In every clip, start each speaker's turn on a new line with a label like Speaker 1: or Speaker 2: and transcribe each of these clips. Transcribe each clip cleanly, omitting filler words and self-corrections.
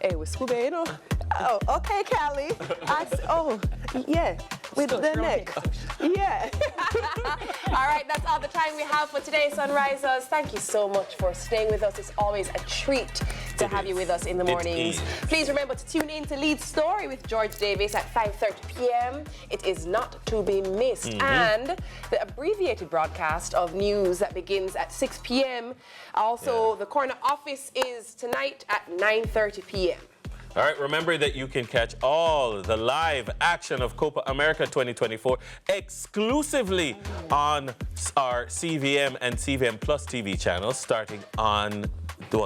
Speaker 1: Hey, with scuba, you know? Oh, okay, Callie. Yeah, with the neck. Yeah.
Speaker 2: All right, that's all the time we have for today, Sunrisers. Thank you so much for staying with us. It's always a treat to have you with us in the mornings. Please remember to tune in to Lead Story with George Davis at 5:30 p.m. It is not to be missed. And the abbreviated broadcast of news that begins at 6 p.m. Also, the Corner Office is tonight at 9:30 p.m.
Speaker 3: All right, remember that you can catch all the live action of Copa America 2024 exclusively on our CVM and CVM Plus TV channels starting on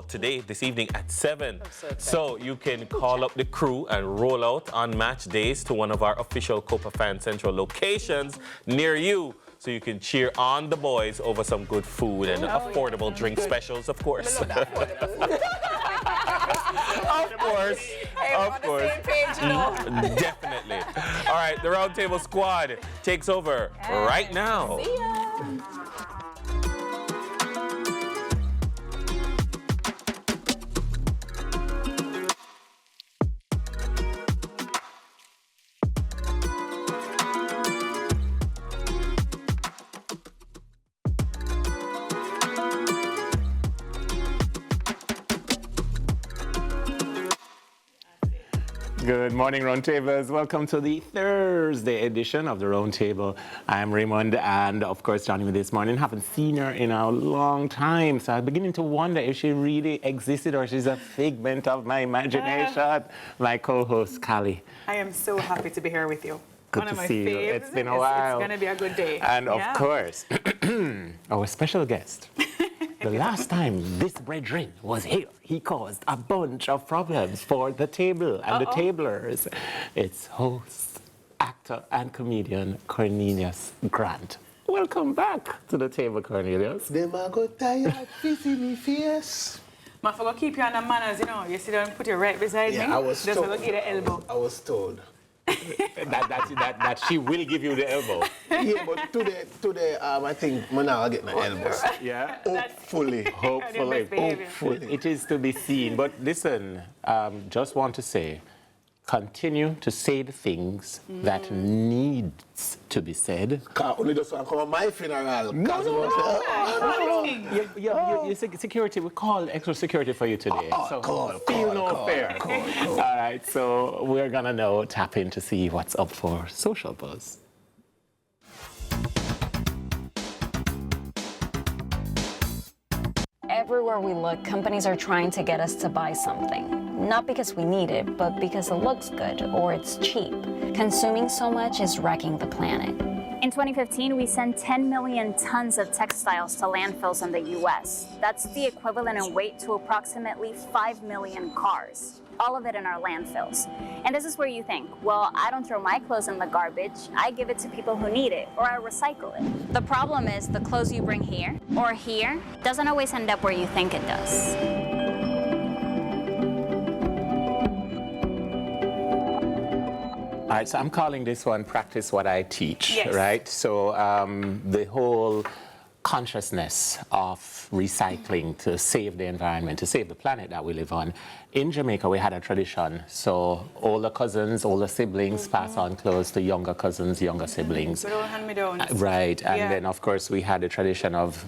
Speaker 3: today, this evening at 7. So you can call up the crew and roll out on match days to one of our official Copa Fan Central locations near you. So you can cheer on the boys over some good food and affordable drink specials, of course. Of course. Of course. Definitely. All right, the Roundtable squad takes over right now.
Speaker 2: See ya.
Speaker 4: Good morning, Roundtablers. Welcome to the Thursday edition of the Roundtable. I'm Raymond, and of course, joining me this morning. Haven't seen her in a long time, so I'm beginning to wonder if she really existed or she's a figment of my imagination. My co-host, Callie.
Speaker 5: I am so happy to be here with you.
Speaker 4: Good to see you. It's been a while.
Speaker 5: It's going to be a good day.
Speaker 4: And of course, our special guest. The last time this brethren was here, he caused a bunch of problems for the table and the tablers. It's host, actor, and comedian Cornelius Grant. Welcome back to the table, Cornelius.
Speaker 6: Them a go tired, fizzy me face.
Speaker 5: I forgot to keep you on the manners, you know. You sit down and put you right beside me.
Speaker 6: I was
Speaker 5: just
Speaker 6: told.
Speaker 5: to give the elbow.
Speaker 6: I was told.
Speaker 4: that she will give you the elbow.
Speaker 6: Yeah, but today, I think Mana will get my elbows.
Speaker 4: Yeah?
Speaker 6: Hopefully.
Speaker 4: Hopefully. It is to be seen. But listen, just want to say, continue to say the things that needs to be said.
Speaker 6: Only just want to come on my funeral.
Speaker 4: No. Your security, we call extra security for you today. Feel no fear. All right, so we're going to now tap in to see what's up for Social Buzz.
Speaker 7: Everywhere we look, companies are trying to get us to buy something. Not because we need it, but because it looks good or it's cheap. Consuming so much is wrecking the planet.
Speaker 8: In 2015, we sent 10 million tons of textiles to landfills in the US. That's the equivalent in weight to approximately 5 million cars. All of it in our landfills. And this is where you think, well, I don't throw my clothes in the garbage. I give it to people who need it, or I recycle it. The problem is the clothes you bring here or here doesn't always end up where you think it does.
Speaker 4: All right, so I'm calling this one Practice What I Teach,
Speaker 5: Yes.
Speaker 4: right? So the whole consciousness of recycling to save the environment, to save the planet that we live on. In Jamaica, we had a tradition. So older cousins, older siblings pass on clothes to younger cousins, younger siblings.
Speaker 5: Good old hand-me-downs.
Speaker 4: Right, and then of course we had a tradition of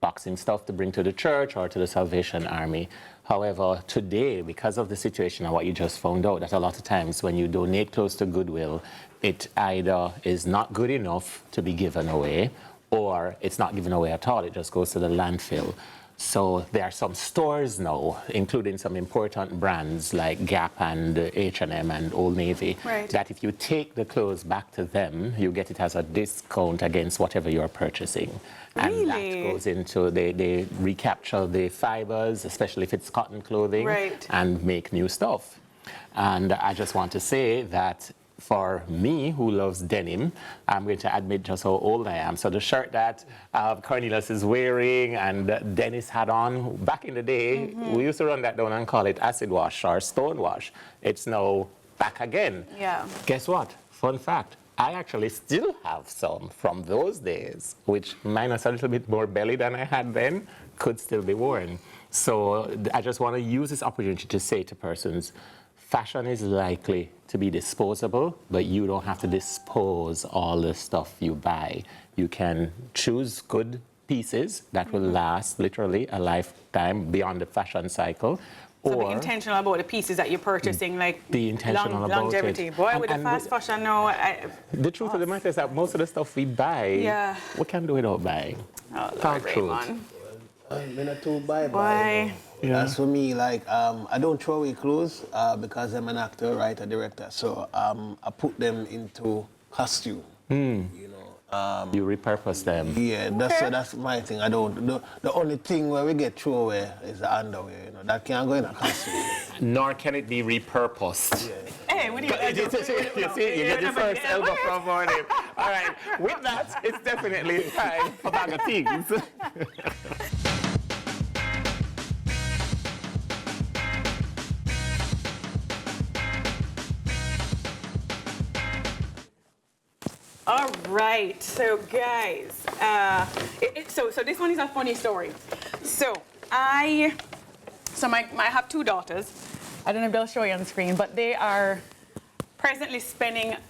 Speaker 4: boxing stuff to bring to the church or to the Salvation Army. However, today, because of the situation and what you just found out, that a lot of times when you donate clothes to Goodwill, it either is not good enough to be given away, or it's not given away at all, it just goes to the landfill. So there are some stores now, including some important brands like Gap and H&M and Old Navy, that if you take the clothes back to them, you get it as a discount against whatever you're purchasing. And that goes into, they recapture the fibers, especially if it's cotton clothing, and make new stuff. And I just want to say that for me, who loves denim, I'm going to admit just how old I am. So the shirt that Cornelius is wearing and Dennis had on, back in the day, we used to run that down and call it acid wash or stone wash. It's now back again.
Speaker 5: Yeah.
Speaker 4: Guess what? Fun fact. I actually still have some from those days, which minus a little bit more belly than I had then, could still be worn. So I just want to use this opportunity to say to persons, fashion is likely to be disposable, but you don't have to dispose all the stuff you buy. You can choose good pieces that will last literally a lifetime beyond the fashion cycle.
Speaker 5: So be intentional about the pieces that you're purchasing, like
Speaker 4: be intentional about
Speaker 5: longevity.
Speaker 4: it.
Speaker 5: Boy, with the fast fashion now,
Speaker 4: the truth of the matter is that most of the stuff we buy, we can do without buying.
Speaker 5: Oh, Lord, Raymond.
Speaker 6: I'm not too buy.
Speaker 5: Why?
Speaker 6: As for me, like, I don't throw away clothes because I'm an actor, writer, director. So I put them into costume. You know.
Speaker 4: You repurpose them.
Speaker 6: Yeah, that's my thing. I don't. The only thing where we get throw away is the underwear. You know, that can't go in a costume.
Speaker 4: Nor can it be repurposed.
Speaker 6: Yeah.
Speaker 5: Hey, what do you
Speaker 4: You see, you get your first elbow from morning. All right, with that, it's definitely time for bag of things.
Speaker 5: All right, so guys, so this one is a funny story. So I have two daughters. I don't know if they'll show you on the screen, but they are presently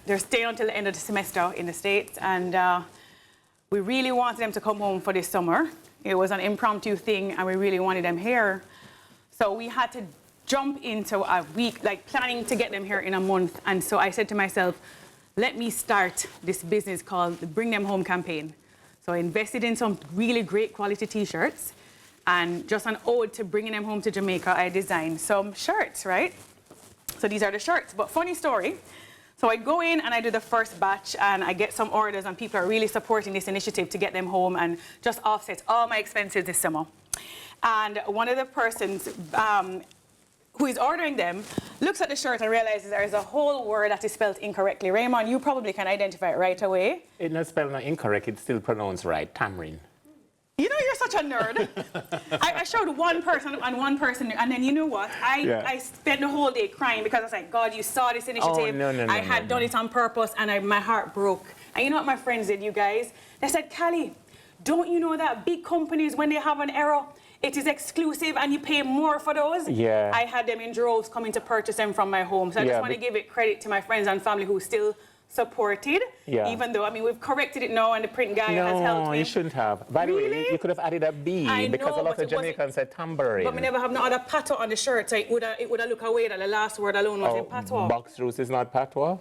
Speaker 5: they're staying until the end of the semester in the States, and we really wanted them to come home for this summer. It was an impromptu thing, and we really wanted them here. So we had to jump into a week, like planning to get them here in a month. And so I said to myself, let me start this business called the Bring Them Home campaign. So I invested in some really great quality t-shirts, and just an ode to bringing them home to Jamaica, I designed some shirts, right? So these are the shirts, but funny story. So I go in and I do the first batch, and I get some orders, and people are really supporting this initiative to get them home and just offset all my expenses this summer. And one of the persons who is ordering them looks at the shirt and realizes there is a whole word that is spelled incorrectly. Raymond, you probably can identify it right away.
Speaker 4: It's not spelled incorrect, it's still pronounced right, tamarind.
Speaker 5: You know, you're such a nerd. I showed one person, and then you know what? I spent the whole day crying because I was like, God, you saw this initiative. I had done it on purpose, and my heart broke. And you know what my friends did, you guys? They said, Callie, don't you know that big companies, when they have an error, it is exclusive and you pay more for those?
Speaker 4: Yeah.
Speaker 5: I had them in droves coming to purchase them from my home. So I just want to give it credit to my friends and family who still supported, even though, I mean, we've corrected it now and the print guy has helped me.
Speaker 4: No, you shouldn't have. By the way, you could have added a B because a lot of Jamaicans said tambourine.
Speaker 5: But we never have no other patois on the shirt, so it would have looked away that the last word alone was in patois.
Speaker 4: Box juice is not patois?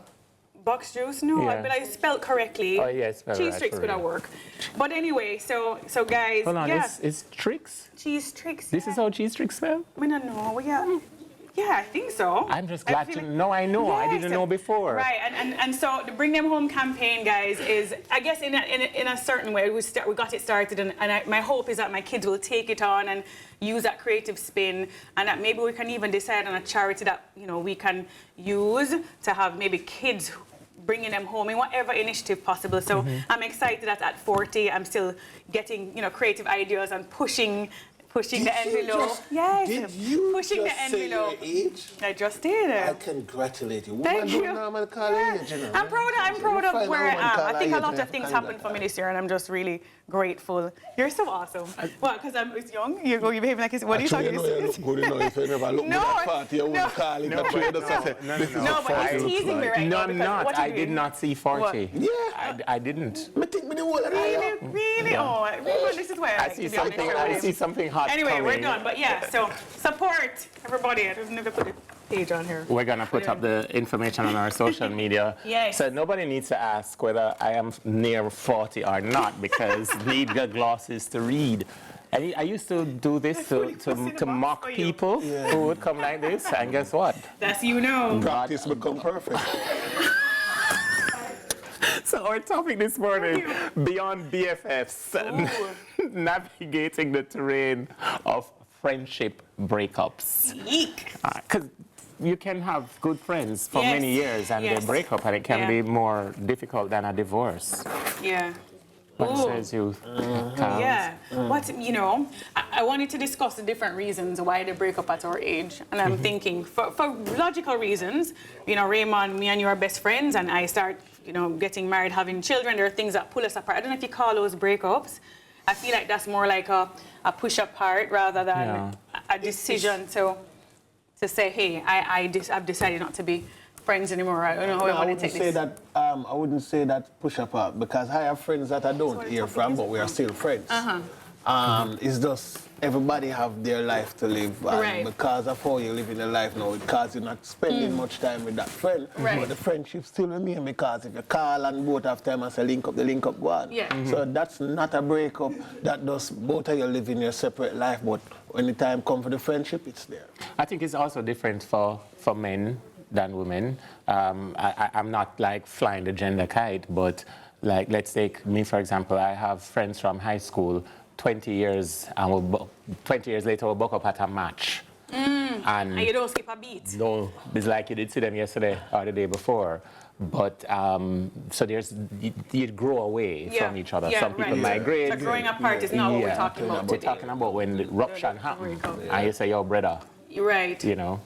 Speaker 5: Box juice? No, but I spelled correctly.
Speaker 4: Oh, yeah, spelled
Speaker 5: Cheese
Speaker 4: right,
Speaker 5: tricks could have worked. But anyway, so guys,
Speaker 4: hold on, it's tricks?
Speaker 5: Cheese tricks.
Speaker 4: This is how cheese tricks spell?
Speaker 5: I don't know. Yeah, I think so.
Speaker 4: I'm just glad to know. I know. I didn't know before.
Speaker 5: Right, and so the Bring Them Home campaign, guys, is, I guess in a certain way, we got it started, and my hope is that my kids will take it on and use that creative spin, and that maybe we can even decide on a charity that, you know, we can use to have maybe kids bringing them home in whatever initiative possible. So I'm excited that at 40, I'm still getting, you know, creative ideas and pushing the envelope.
Speaker 6: Did you
Speaker 5: pushing
Speaker 6: just
Speaker 5: the envelope.
Speaker 6: Say your age?
Speaker 5: I just did.
Speaker 6: I congratulate you.
Speaker 5: Thank you.
Speaker 6: I'm proud
Speaker 5: of where I am. I think a lot of things happened for me this year, and I'm just really grateful. You're so awesome. Well, because I'm young. You behave like it's. What are you talking about?
Speaker 6: You look good enough. If you never look that party, you wouldn't call it.
Speaker 5: No, but he's teasing me right now.
Speaker 4: No, I'm not. I did not see 40.
Speaker 6: Yeah.
Speaker 4: I didn't.
Speaker 6: I think me the whole of that.
Speaker 5: Really? Oh, this is why I like to be honest.
Speaker 4: I see something hot
Speaker 5: anyway,
Speaker 4: coming.
Speaker 5: we're done. But yeah, so support everybody. I've never put a page on here.
Speaker 4: We're going to put up the information on our social media.
Speaker 5: Yes.
Speaker 4: So nobody needs to ask whether I am near 40 or not because need the glasses to read. I used to do this to mock people who would come like this, and guess what?
Speaker 5: That's you know.
Speaker 6: Practice become perfect.
Speaker 4: So our topic this morning, beyond BFFs, navigating the terrain of friendship breakups. Because you can have good friends for many years and they break up, and it can be more difficult than a divorce.
Speaker 5: Yeah.
Speaker 4: What says you?
Speaker 5: Yeah. What, you know, I wanted to discuss the different reasons why they break up at our age. And I'm thinking, for logical reasons, you know, Raymond, me and you are best friends, and I start, you know, getting married, having children. There are things that pull us apart. I don't know if you call those breakups. I feel like that's more like a push apart rather than a decision to say, hey, I've decided not to be friends anymore. I don't know how I want to take this.
Speaker 6: I wouldn't say that push apart because I have friends that I don't hear from, but we are still friends. It's just everybody have their life to live, and because of how you live in your life now, because you're not spending much time with that friend, but the friendship still remain because if you call and both have time and say link up, the link up go on. So that's not a breakup. That does both of you live in your separate life, but when the time comes for the friendship, it's there.
Speaker 4: I think it's also different for men than women. I'm not like flying the gender kite, but like let's take me for example. I have friends from high school. 20 years later, we'll book up at a match. And
Speaker 5: you don't skip a beat.
Speaker 4: No, it's like you did see them yesterday or the day before. But so you grow away from each other. Some people migrate.
Speaker 5: So growing apart is not what we're talking about.
Speaker 4: We're talking about when the rupture happens. And you say, yo, brother.
Speaker 5: Right.
Speaker 4: You know.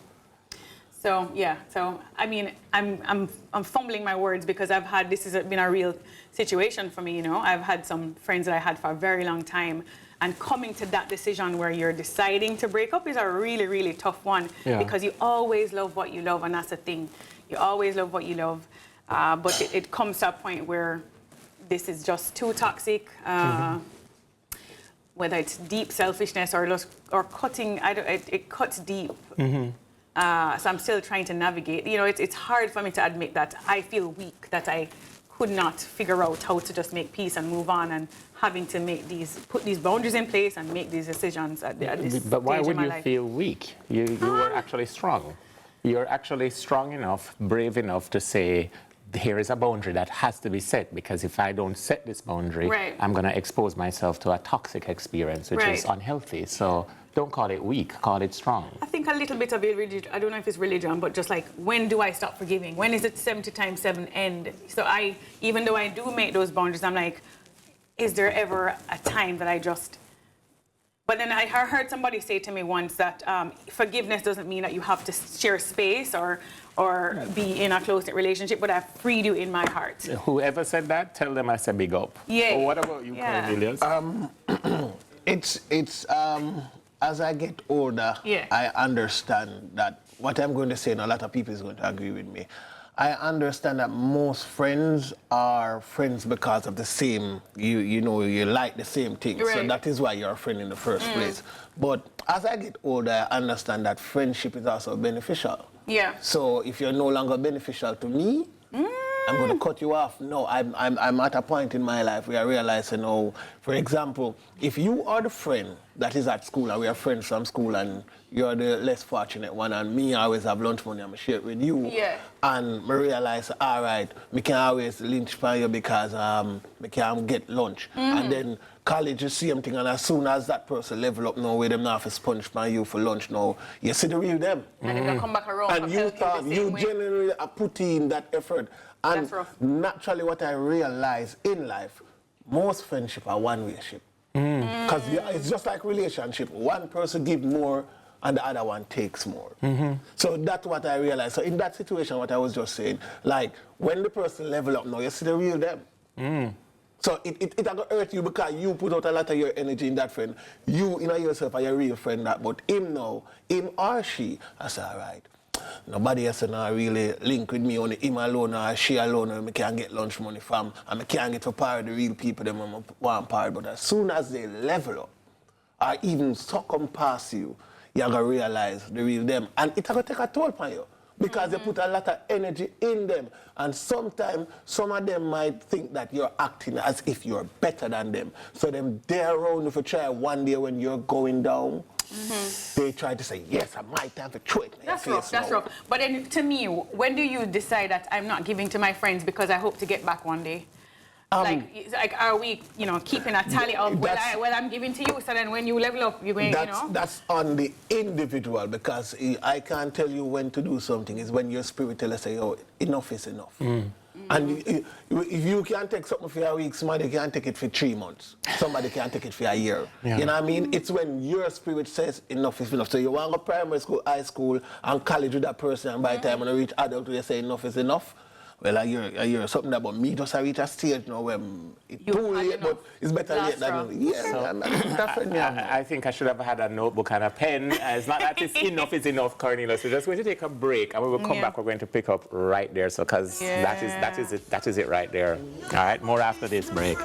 Speaker 5: So so I mean, I'm fumbling my words because this has been a real situation for me. You know, I've had some friends that I had for a very long time, and coming to that decision where you're deciding to break up is a really, really tough one because you always love what you love, and that's the thing. You always love what you love, but it comes to a point where this is just too toxic. Whether it's deep selfishness or cutting, it cuts deep. So I'm still trying to navigate. You know, it's hard for me to admit that I feel weak, that I could not figure out how to just make peace and move on, and having to put these boundaries in place and make these decisions at this
Speaker 4: But why
Speaker 5: stage
Speaker 4: would
Speaker 5: in my
Speaker 4: you
Speaker 5: life.
Speaker 4: feel weak? You were actually strong. You're actually strong enough, brave enough to say, here is a boundary that has to be set, because if I don't set this boundary, I'm going to expose myself to a toxic experience, which is unhealthy. So don't call it weak, call it strong.
Speaker 5: I think a little bit of it, I don't know if it's religion, but just like, when do I stop forgiving? When is it 70 times 7 end? So even though I do make those boundaries, I'm like, is there ever a time that I just... But then I heard somebody say to me once that forgiveness doesn't mean that you have to share space or be in a close-knit relationship, but I've freed you in my heart.
Speaker 4: Whoever said that, tell them I said big up.
Speaker 5: Yeah.
Speaker 4: What about you, Cornelius?
Speaker 6: As I get older, I understand that what I'm going to say, and a lot of people is going to agree with me. I understand that most friends are friends because of the same, you know, you like the same things. So that is why you're a friend in the first place. But as I get older, I understand that friendship is also beneficial. So if you're no longer beneficial to me, I'm going to cut you off. No, I'm at a point in my life where I realize, you know, for example, if you are the friend that is at school and we are friends from school and you're the less fortunate one and me always have lunch money, I'm going to share it with you. And I realize, all right, I can always lynch for you because I can get lunch. And then college is the same thing, and as soon as that person level up now, where them now have to sponge for you for lunch now, you see the real them.
Speaker 5: And then they come back around.
Speaker 6: And you thought you genuinely put in that effort. And naturally what I realize in life, most friendship are one-way ship. Because it's just like relationship. One person gives more and the other one takes more. So that's what I realized. So in that situation, what I was just saying, like when the person level up now, you see the real them. So it going to hurt you because you put out a lot of your energy in that friend. You, yourself are your real friend, but him now, him or she, I say, all right. Nobody else not really link with me, only him alone or she alone, and I can't get lunch money from, and I can't get to part of the real people that I want part. But as soon as they level up, or even succumb past you, you're going to realize the real them. And it's going to take a toll on you, because you put a lot of energy in them. And sometimes, some of them might think that you're acting as if you're better than them. So them they're around if you try one day when you're going down, they try to say, yes, I might have to throw it in your face.
Speaker 5: That's rough. But then to me, when do you decide that I'm not giving to my friends because I hope to get back one day? Like, are we, keeping a tally of what I'm giving to you, so then when you level up, you're going,
Speaker 6: That's on the individual, because I can't tell you when to do something. It's when your spirit tells you, say, oh, enough is enough. And if you can't take something for a week, somebody can't take it for 3 months. Somebody can't take it for a year. You know what I mean? It's when your spirit says enough is enough. So you want to go primary school, high school, and college with that person, and by the time you reach adulthood, you say enough is enough. well, I hear something about me just I reach a stage now where it's too late, but it's better late than... Yeah, definitely.
Speaker 4: I think I should have had a notebook and a pen. It's not that it's enough is enough, Cornelius. We're just going to take a break, and when we come back, we're going to pick up right there. So, because that is it right there. All right, more after this break.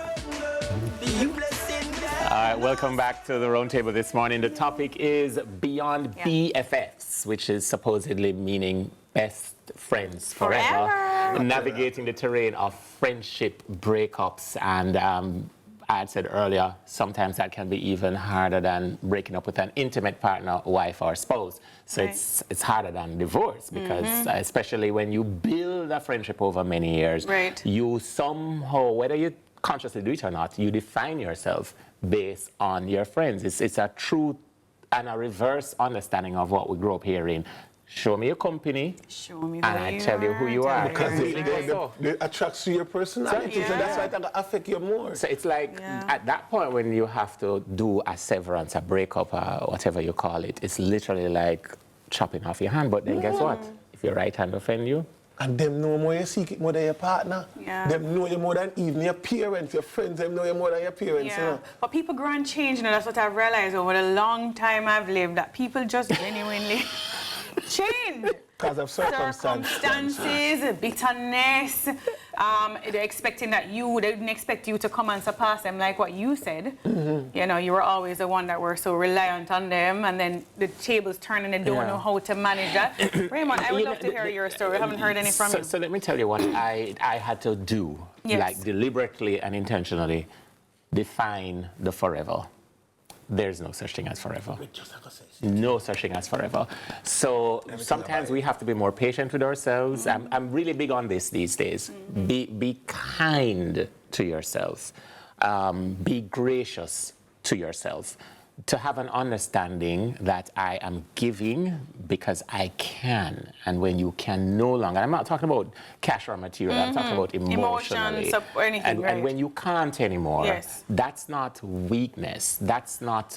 Speaker 4: All right, welcome back to the Roundtable this morning. The topic is Beyond BFFs, which is supposedly meaning best friends forever. Navigating the terrain of friendship breakups. And I had said earlier, sometimes that can be even harder than breaking up with an intimate partner, wife, or spouse. So it's harder than divorce because especially when you build a friendship over many years, you somehow, whether you consciously do it or not, you define yourself based on your friends. It's a true and a reverse understanding of what we grew up hearing. Show me your company,
Speaker 5: show me
Speaker 4: and I tell you who you are.
Speaker 6: Because they attracts to your personality, so that's why it affects you more.
Speaker 4: So it's like, at that point when you have to do a severance, a breakup, or whatever you call it, it's literally like chopping off your hand. But then guess what? If your right hand offend you,
Speaker 6: and them know more your secret more than your partner.
Speaker 5: Yeah.
Speaker 6: Them know you more than even your parents, your friends, them know you more than your parents.
Speaker 5: Yeah.
Speaker 6: You know?
Speaker 5: But people grow and change, you know, that's what I've realized over the long time I've lived, that people just genuinely change.
Speaker 6: Because of
Speaker 5: circumstances, bitterness. They're expecting that they didn't expect you to come and surpass them like what you said. You know, you were always the one that were so reliant on them, and then the tables turn and they don't know how to manage that. Raymond, I would love to hear your story. I haven't heard any from you.
Speaker 4: So let me tell you what I had to do, like deliberately and intentionally, define the forever. There's no such thing as forever. No such thing as forever. So sometimes we have to be more patient with ourselves. I'm really big on this these days. Be kind to yourself. Be gracious to yourself. To have an understanding that I am giving because I can. And when you can no longer, I'm not talking about cash or material, I'm talking about emotionally.
Speaker 5: Emotions or anything,
Speaker 4: and when you can't anymore, that's not weakness, that's not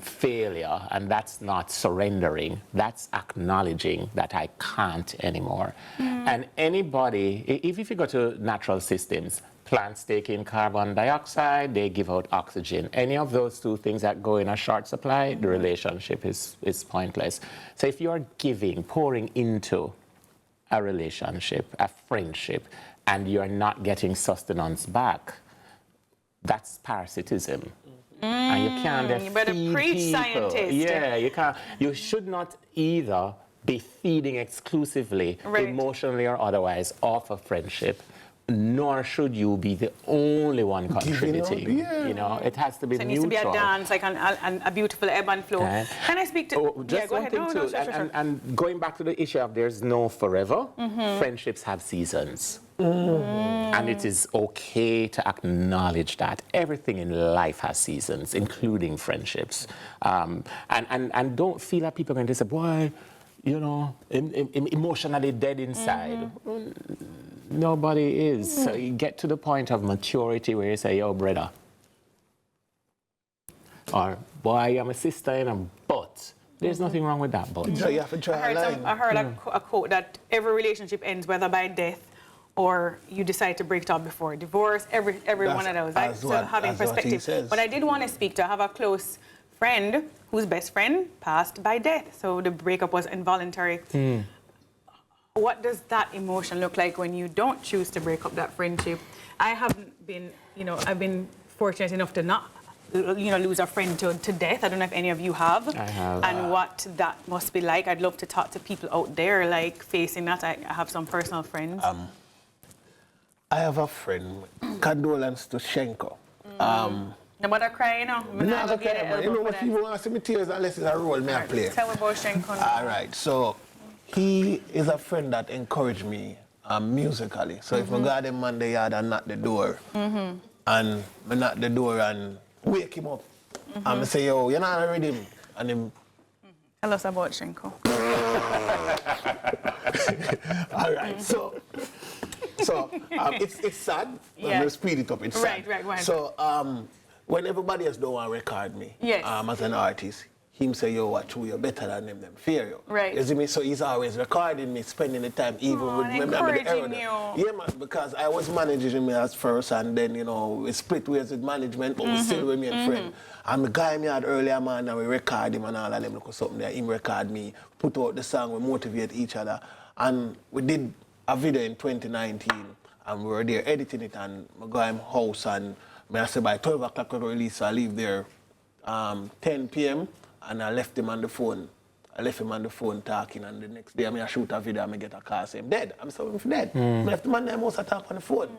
Speaker 4: failure, and that's not surrendering. That's acknowledging that I can't anymore. And anybody, if you go to natural systems, plants take in carbon dioxide, they give out oxygen. Any of those two things that go in a short supply, the relationship is pointless. So if you are giving, pouring into a relationship, a friendship, and you're not getting sustenance back, that's parasitism. And you can't
Speaker 5: you better
Speaker 4: feed
Speaker 5: preach,
Speaker 4: people.
Speaker 5: scientist.
Speaker 4: Yeah, you can't. You should not either be feeding exclusively, emotionally or otherwise, off a friendship, nor should you be the only one contributing. You know, it has to be
Speaker 5: so it
Speaker 4: mutual.
Speaker 5: needs to be a dance, like a beautiful ebb and flow. Can I speak to...
Speaker 4: Just
Speaker 5: go
Speaker 4: one
Speaker 5: ahead.
Speaker 4: thing too,
Speaker 5: Sure.
Speaker 4: And going back to the issue of there's no forever, friendships have seasons. And it is okay to acknowledge that. Everything in life has seasons, including friendships. And don't feel that people are going to say, boy, you know, emotionally dead inside. Nobody is. So you get to the point of maturity where you say, yo, brother. Or, boy, I'm a sister in a butt. There's nothing wrong with that, but.
Speaker 6: So you have to try
Speaker 5: I heard a quote that every relationship ends whether by death or you decide to break it up before divorce, every one of those. Right? So having perspective. But I did want to speak to, I have a close friend whose best friend passed by death. So the breakup was involuntary. What does that emotion look like when you don't choose to break up that friendship? I haven't been, you know, I've been fortunate enough to not, you know, lose a friend to death. I don't know if any of you have.
Speaker 4: I have.
Speaker 5: And what that must be like. I'd love to talk to people out there, like, facing that. I have some personal friends.
Speaker 6: I have a friend, condolence to Shenko.
Speaker 5: No matter cry, you know.
Speaker 6: No, I don't care, man. You know what, people want to see me tears unless it's a role me I play.
Speaker 5: Tell me about Shenko.
Speaker 6: All right, so he is a friend that encouraged me musically. So if I got him on the yard and knock the door, and I knock the door and wake him up, and I say, yo, you're not a rhythm. And him...
Speaker 5: Tell us about Shenko.
Speaker 6: All right, so it's sad. I'm going to speed it up. It's sad.
Speaker 5: Right.
Speaker 6: So when everybody else don't want to record me as an artist, him say, yo, what, you're better than them fear you.
Speaker 5: Right.
Speaker 6: You see me? So he's always recording me, spending the time, even with me.
Speaker 5: Encouraging you.
Speaker 6: Yeah, man, because I was managing me at first, and then, you know, we split ways with management, but we still remain friends. And the guy me had earlier, man, and we record him and all of them, look something there, him record me, put out the song, we motivate each other. And we did a video in 2019, and we were there editing it, and I go in house, and I say by 12 o'clock we release, so I leave there 10 p.m., and I left him on the phone. I left him on the phone talking, and the next day I shoot a video and I get a call saying, dead. I'm saying, I'm dead. I left him on there, most talk on the phone.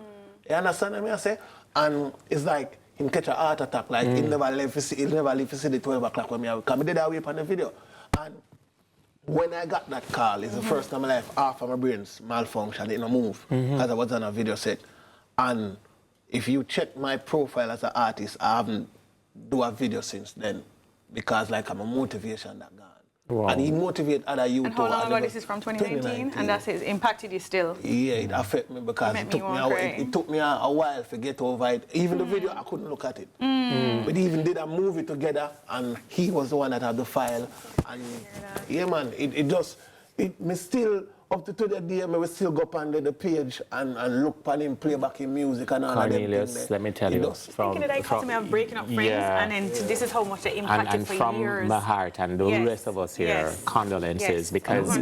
Speaker 6: You understand what I say? And it's like, him catch a heart attack, like he never left to see the 12 o'clock when I come. I did that way on the video. And when I got that call, it's the first time in my life half of my brain's malfunction, it didn't move, because I was on a video set. And if you check my profile as an artist, I haven't do a video since then, because like I'm a motivation that gone. Wow. And he motivate other youth.
Speaker 5: And how long ago this is from 2019? And that's it impacted you still?
Speaker 6: Yeah, it affected me because it took me a while to get over it. Even the video, I couldn't look at it. We even did a movie together, and he was the one that had the file. And yeah, man, me still, up to the day, I will still go up under the page and look on him, play back in music and all
Speaker 4: Cornelius,
Speaker 6: of them.
Speaker 4: let me tell you.
Speaker 5: Thinking that I called me of breaking up friends, and then this is how much they impacted
Speaker 4: and
Speaker 5: for
Speaker 4: from
Speaker 5: years.
Speaker 4: my heart and the rest of us here, condolences, because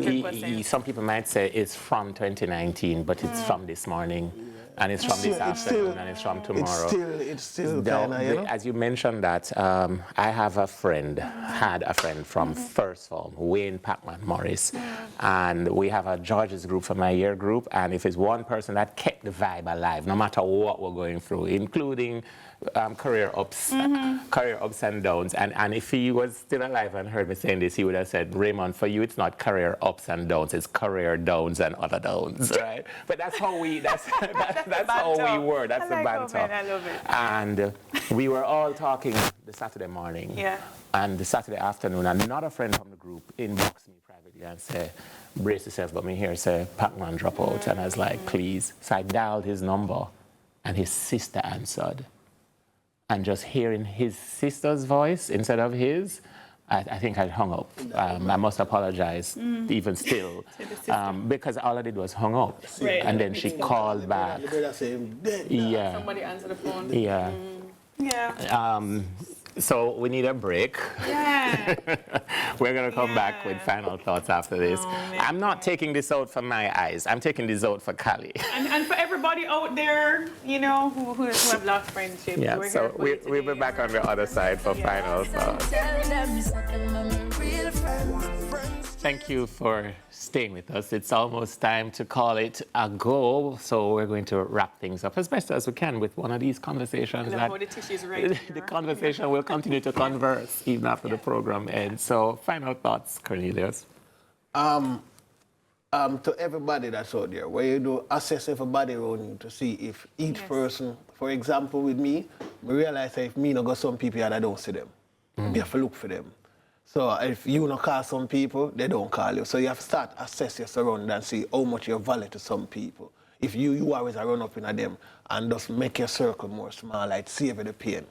Speaker 4: some people might say it's from 2019, but it's from this morning. And it's from this afternoon, and it's from tomorrow.
Speaker 6: It's still kind of, you know?
Speaker 4: As you mentioned that, I have a friend, had a friend from first form, Wayne Pacman Morris. And we have a George's group for my year group, and if it's one person that kept the vibe alive, no matter what we're going through, including career ups and downs. And if he was still alive and heard me saying this, he would have said, Raymond, for you, it's not career ups and downs, it's career downs and other downs, right? But that's how we, that's how we were, that's the banter.
Speaker 5: I love it.
Speaker 4: And we were all talking the Saturday morning. And the Saturday afternoon, another friend from the group inboxed me privately and said, brace yourself, but me here say, Pacman drop out. And I was like, please. So I dialed his number, and his sister answered. And just hearing his sister's voice instead of his, I think I hung up. I must apologize, even still, because all I did was hung up.
Speaker 5: Right.
Speaker 4: And then she called back.
Speaker 5: Yeah. Somebody answered the phone.
Speaker 4: Yeah.
Speaker 5: Yeah.
Speaker 4: So we need a break.
Speaker 5: Yeah.
Speaker 4: We're going to come back with final thoughts after this. I'm not taking this out for my eyes. I'm taking this out for Cali.
Speaker 5: And for everybody out there, you know, who have lost friendships.
Speaker 4: Yeah, so we'll be back on the other side for final thoughts. Thank you for staying with us. It's almost time to call it a go, so we're going to wrap things up as best as we can with one of these conversations. The conversation will continue to converse even after the program ends. So, final thoughts, Cornelius.
Speaker 6: To everybody that's out there, where you do assess everybody around you to see if each person, for example, with me, I realize that if me not got some people that I don't see them, you have to look for them. So if you not call some people, they don't call you. So you have to start assess your surroundings and see how much you value to some people. If you always run up in them and just make your circle more small, like save the pain.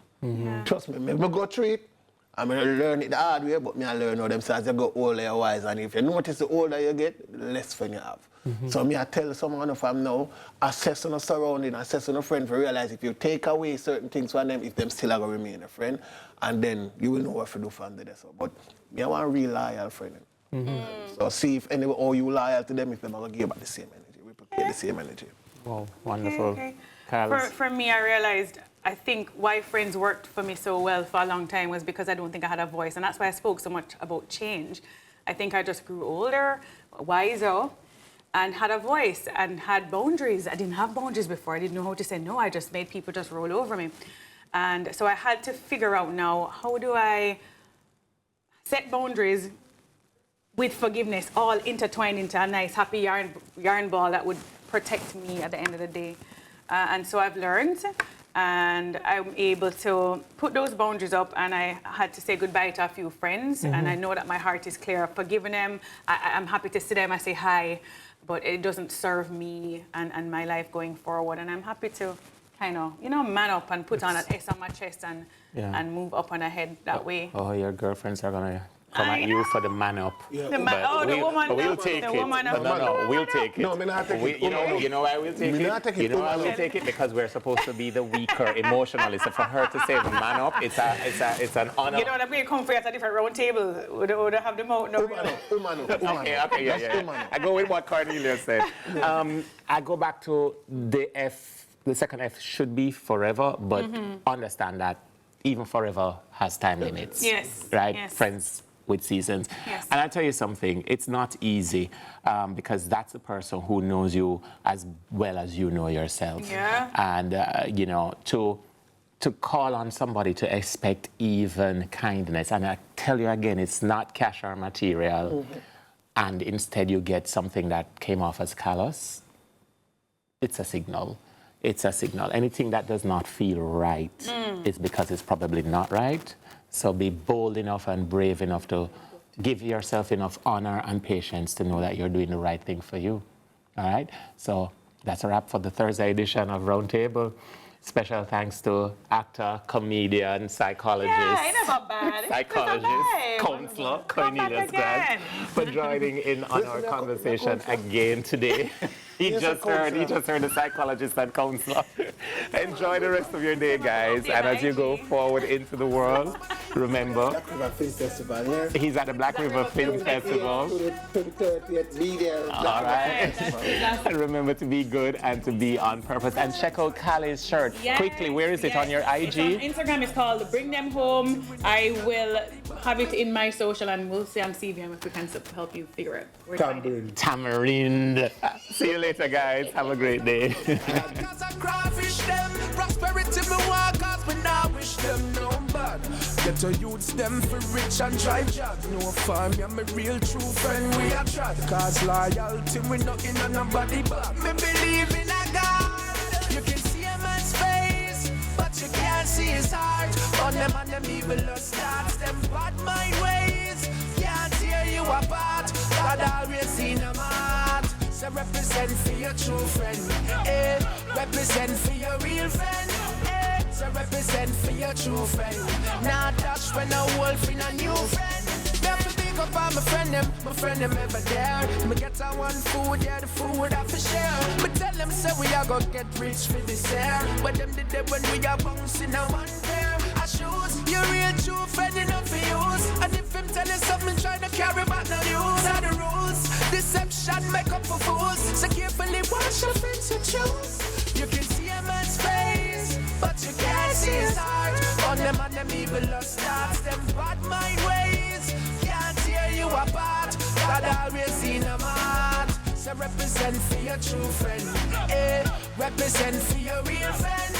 Speaker 6: Trust me, I go through it. I'm going to learn it the hard way, but I learn how them say as you go older, you're wise. And if you notice the older you get, the less fun you have. So I tell someone if I'm now, assess on a surrounding, assess on a friend to realize if you take away certain things from them, if them still are going to remain a friend, and then you will know what to do from there. So, but I want a real loyal friend. So see if anyone or you loyal to them, if they're going to give back the same energy. We prepare the same energy.
Speaker 4: Wow, wonderful.
Speaker 5: Okay. For me, I realized, I think why friends worked for me so well for a long time was because I don't think I had a voice. And that's why I spoke so much about change. I think I just grew older, wiser, and had a voice and had boundaries. I didn't have boundaries before. I didn't know how to say no. I just made people just roll over me. And so I had to figure out now, how do I set boundaries with forgiveness, all intertwined into a nice, happy yarn ball that would protect me at the end of the day. And so I've learned, and I'm able to put those boundaries up, and I had to say goodbye to a few friends, and I know that my heart is clear of forgiving them. I'm happy to see them, I say hi, but it doesn't serve me and my life going forward, and I'm happy to kind of, man up and put on an S on my chest and move up on a head that way.
Speaker 4: Oh, your girlfriends are going to come at you for the man up.
Speaker 5: The woman.
Speaker 4: We'll take it. No, we'll take it.
Speaker 6: No, me not take it.
Speaker 4: You know why we'll take
Speaker 6: Me
Speaker 4: it?
Speaker 6: not take it.
Speaker 4: You know why we'll take it? Because we're supposed to be the weaker emotionally. So for her to say the man up, it's an honor.
Speaker 5: You know, I'm going to come for you at a different round table. Would have the mouth? No,
Speaker 4: Okay, yeah. I go with what Cornelia said. I go back to the F. The second F should be forever, but understand that even forever has time limits.
Speaker 5: Yes.
Speaker 4: Right?
Speaker 5: Yes.
Speaker 4: Friends with seasons.
Speaker 5: Yes.
Speaker 4: And I'll tell you something, it's not easy because that's a person who knows you as well as you know yourself.
Speaker 5: Yeah.
Speaker 4: And, to call on somebody to expect even kindness, and I tell you again, it's not cash or material, and instead you get something that came off as callous, it's a signal. It's a signal. Anything that does not feel right is because it's probably not right. So be bold enough and brave enough to give yourself enough honor and patience to know that you're doing the right thing for you. All right? So that's a wrap for the Thursday edition of Roundtable. Special thanks to actor, comedian, psychologist, counselor, Cornelius Grant, for joining in on our conversation again today. He just heard the psychologist and counselor. Enjoy the rest of your day, guys. And as you go forward into the world, remember,
Speaker 6: Black River Film Festival, yeah?
Speaker 4: he's at the Black River Film Festival.
Speaker 6: To the 30th, be there.
Speaker 4: All right. And remember to be good and to be on purpose. And check out Callie's shirt.
Speaker 5: Yes,
Speaker 4: Quickly, where is it on your IG?
Speaker 5: It's on Instagram. It's called Bring Them Home. I will have it in my social, and we'll see on CVM if we can help you figure out where to find it.
Speaker 4: Tamarind. See you later, guys. Have a great day.
Speaker 9: Prosperity me walk cause me now wish them no bad. Get to youths them for rich and drive job. No farm, yeah, me real true friend we are tried. Cause loyalty we not in a nobody but me believe in a God. You can see a man's face, but you can't see his heart. On them and them evil starts, them bad mind ways can't tear you apart. God always seen them heart. So represent for your true friend, represent for your real friend, so represent for your true friend. Not touch when a wolf in a new friend. Never pick up on my friend them ever there. Me get on one food, yeah, the food I for share. But tell them say we are gonna get rich for this year. But them did it when we are bouncing on one pair of shoes. Your real true friend enough for use. And if him tell you something, try to carry back the news. Are the rules. Deception make up for fools. So carefully watch your friends you choose. You can see a man's face, but you can't see his heart. On them and them evil starts, them bad mind ways can't tear you apart. God always seen them heart. So represent for your true friend, represent for your real friend,